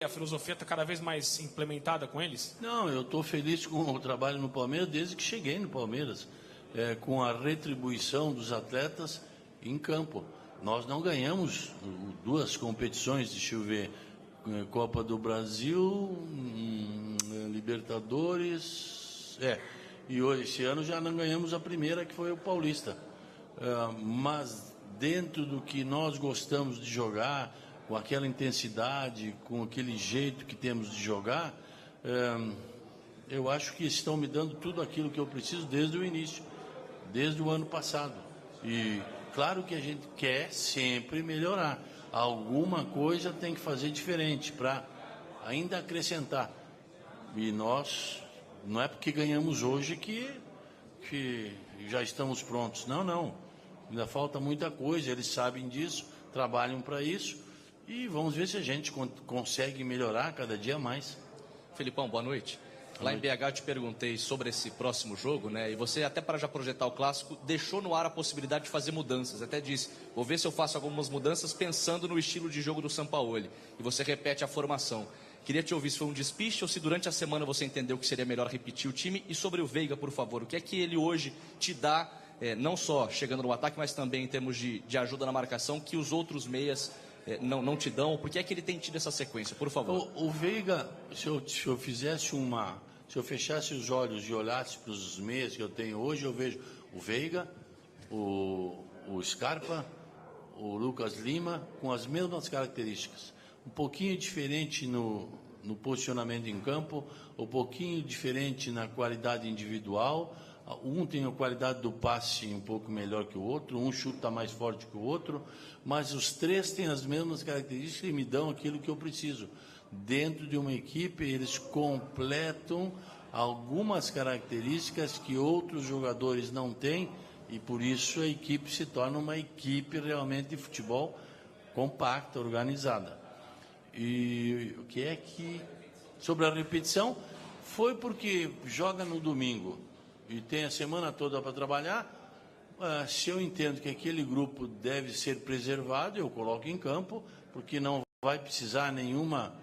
a filosofia está cada vez mais implementada com eles? Não, eu estou feliz com o trabalho no Palmeiras desde que cheguei no Palmeiras, com a retribuição dos atletas em campo. Nós não ganhamos 2 competições, deixa eu ver, Copa do Brasil, Libertadores, e hoje, esse ano já não ganhamos a primeira, que foi o Paulista. Mas dentro do que nós gostamos de jogar, com aquela intensidade, com aquele jeito que temos de jogar, eu acho que estão me dando tudo aquilo que eu preciso desde o início, desde o ano passado. E claro que a gente quer sempre melhorar. Alguma coisa tem que fazer diferente para ainda acrescentar. E nós, não é porque ganhamos hoje que já estamos prontos. Não, não. Ainda falta muita coisa, eles sabem disso, trabalham para isso. E vamos ver se a gente consegue melhorar cada dia mais. Felipão, boa noite. Lá em BH eu te perguntei sobre esse próximo jogo, né? E você, até para já projetar o clássico, deixou no ar a possibilidade de fazer mudanças. Até disse, vou ver se eu faço algumas mudanças pensando no estilo de jogo do Sampaoli. E você repete a formação. Queria te ouvir se foi um despiste ou se durante a semana você entendeu que seria melhor repetir o time. E sobre o Veiga, por favor, o que é que ele hoje te dá, não só chegando no ataque, mas também em termos de ajuda na marcação, que os outros meias não te dão? Por que é que ele tem tido essa sequência, por favor? O Veiga, se eu fechasse os olhos e olhasse para os meias que eu tenho hoje, eu vejo o Veiga, o Scarpa, o Lucas Lima, com as mesmas características. Um pouquinho diferente no posicionamento em campo, um pouquinho diferente na qualidade individual. Um tem a qualidade do passe um pouco melhor que o outro, um chuta mais forte que o outro, mas os 3 têm as mesmas características e me dão aquilo que eu preciso. Dentro de uma equipe, eles completam algumas características que outros jogadores não têm, e por isso a equipe se torna uma equipe realmente de futebol compacta, organizada. E o que é que... Sobre a repetição, foi porque joga no domingo e tem a semana toda para trabalhar. Se eu entendo que aquele grupo deve ser preservado, eu coloco em campo, porque não vai precisar nenhuma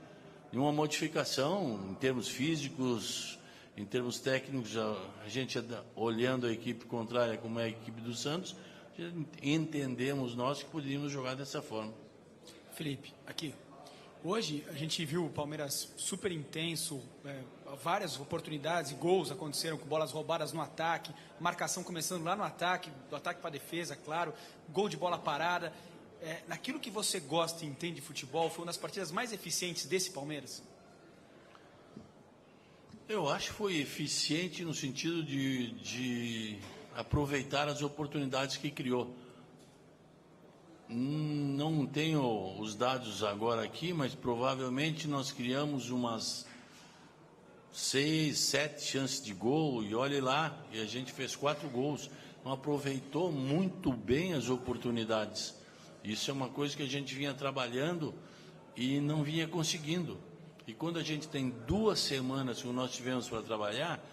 modificação em termos físicos, em termos técnicos. A gente, olhando a equipe contrária, como é a equipe do Santos, entendemos nós que poderíamos jogar dessa forma. Felipe, aqui. Hoje a gente viu o Palmeiras super intenso, várias oportunidades e gols aconteceram com bolas roubadas no ataque, marcação começando lá no ataque, do ataque para a defesa, claro, gol de bola parada. Naquilo que você gosta e entende de futebol, foi uma das partidas mais eficientes desse Palmeiras? Eu acho que foi eficiente no sentido de aproveitar as oportunidades que criou. Não tenho os dados agora aqui, mas provavelmente nós criamos umas 6, 7 chances de gol, e olhe lá, e a gente fez 4 gols. Não aproveitou muito bem as oportunidades. Isso é uma coisa que a gente vinha trabalhando e não vinha conseguindo. E quando a gente tem 2 semanas que nós tivemos para trabalhar,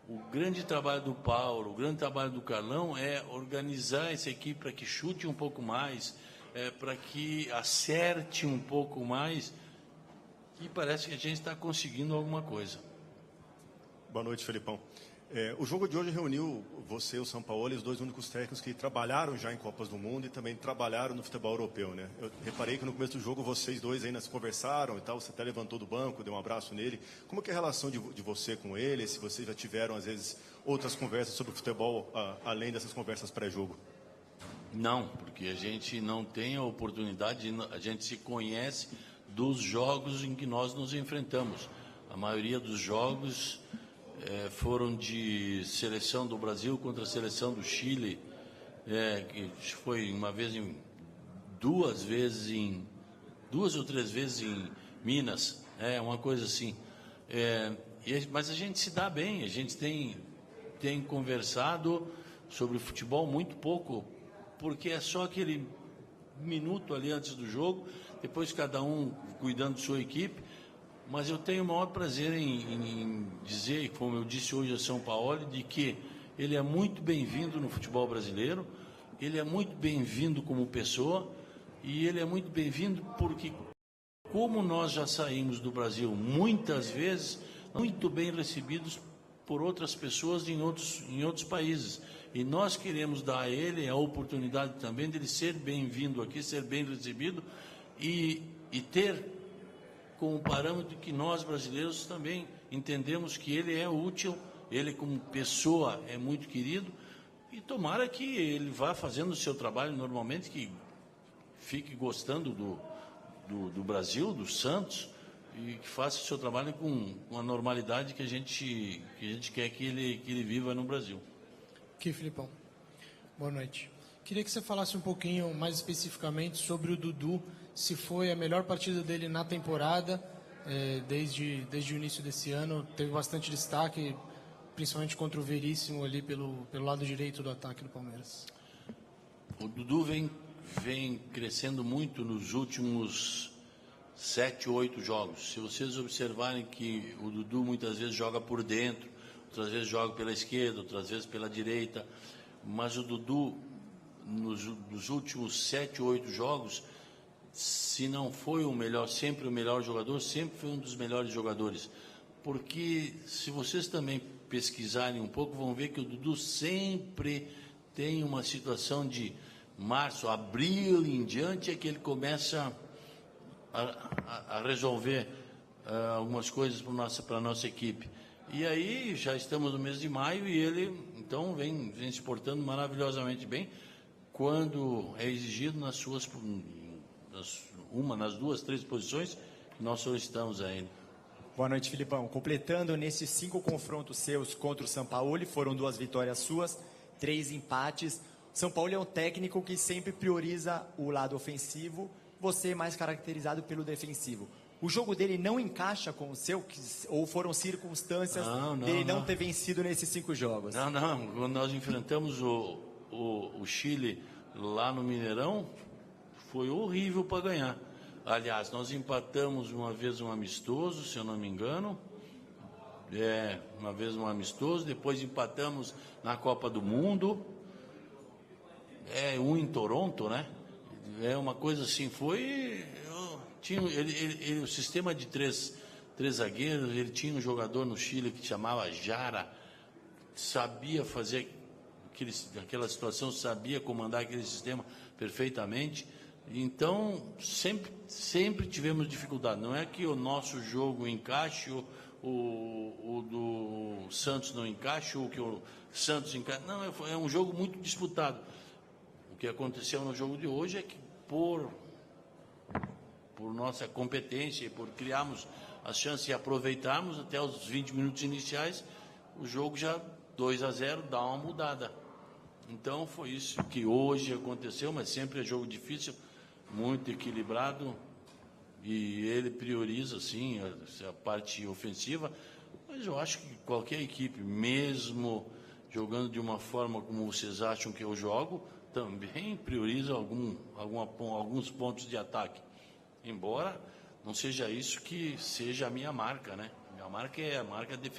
o grande trabalho do Paulo, o grande trabalho do Carlão é organizar essa equipe para que chute um pouco mais, para que acerte um pouco mais, e parece que a gente está conseguindo alguma coisa. Boa noite, Felipão. O jogo de hoje reuniu você e o Sampaoli, os 2 únicos técnicos que trabalharam já em Copas do Mundo e também trabalharam no futebol europeu, né? Eu reparei que no começo do jogo vocês 2 ainda se conversaram e tal, você até levantou do banco, deu um abraço nele. Como que é a relação de você com ele? Se vocês já tiveram, às vezes, outras conversas sobre futebol, além dessas conversas pré-jogo? Não, porque a gente não tem a oportunidade, a gente se conhece dos jogos em que nós nos enfrentamos. A maioria dos jogos foram de seleção do Brasil contra a seleção do Chile, que foi uma vez duas ou três vezes em Minas, uma coisa assim. Mas a gente se dá bem, a gente tem conversado sobre futebol muito pouco, porque é só aquele minuto ali antes do jogo, depois cada um cuidando de sua equipe. Mas eu tenho o maior prazer em dizer, como eu disse hoje a São Paulo, de que ele é muito bem-vindo no futebol brasileiro, ele é muito bem-vindo como pessoa, e ele é muito bem-vindo porque como nós já saímos do Brasil muitas vezes muito bem recebidos por outras pessoas em outros países. E nós queremos dar a ele a oportunidade também de ele ser bem-vindo aqui, ser bem recebido e ter como parâmetro que nós brasileiros também entendemos que ele é útil, ele como pessoa é muito querido, e tomara que ele vá fazendo o seu trabalho normalmente, que fique gostando do Brasil, do Santos, e que faça o seu trabalho com a normalidade que a gente quer que ele viva no Brasil. Aqui, Filipão. Boa noite. Queria que você falasse um pouquinho mais especificamente sobre o Dudu, se foi a melhor partida dele na temporada, desde o início desse ano. Teve bastante destaque, principalmente contra o Veríssimo ali pelo lado direito do ataque do Palmeiras. O Dudu vem crescendo muito nos últimos 7, 8 jogos. Se vocês observarem que o Dudu muitas vezes joga por dentro, outras vezes joga pela esquerda, outras vezes pela direita, mas o Dudu, nos últimos 7, 8 jogos, se não foi o melhor, sempre o melhor jogador, sempre foi um dos melhores jogadores. Porque se vocês também pesquisarem um pouco, vão ver que o Dudu sempre tem uma situação de março, abril em diante, é que ele começa a resolver algumas coisas para a nossa equipe. E aí já estamos no mês de maio e ele então vem se portando maravilhosamente bem quando é exigido nas 2, 3 posições que nós solicitamos a ele. Boa noite, Filipão. Completando, nesses 5 confrontos seus contra o Sampaoli, foram 2 vitórias suas, 3 empates. São Paulo é um técnico que sempre prioriza o lado ofensivo, você é mais caracterizado pelo defensivo. O jogo dele não encaixa com o seu, ou foram circunstâncias dele não ter vencido nesses 5 jogos? Não. Quando nós enfrentamos o Chile lá no Mineirão, foi horrível para ganhar. Aliás, nós empatamos uma vez um amistoso, se eu não me engano. Uma vez um amistoso, depois empatamos na Copa do Mundo. Em Toronto, né? Uma coisa assim, o sistema de três zagueiros, ele tinha um jogador no Chile que chamava Jara, sabia fazer aquela situação, sabia comandar aquele sistema perfeitamente. Então, sempre tivemos dificuldade. Não é que o nosso jogo encaixe, o do Santos não encaixe, ou que o Santos encaixe. Não, é um jogo muito disputado. O que aconteceu no jogo de hoje é que, por nossa competência e por criarmos as chances e aproveitarmos até os 20 minutos iniciais, o jogo já 2-0 dá uma mudada. Então foi isso que hoje aconteceu, mas sempre é jogo difícil, muito equilibrado, e ele prioriza sim a parte ofensiva, mas eu acho que qualquer equipe, mesmo jogando de uma forma como vocês acham que eu jogo, também prioriza alguns pontos de ataque. Embora não seja isso que seja a minha marca, né? Minha marca é a marca defensiva.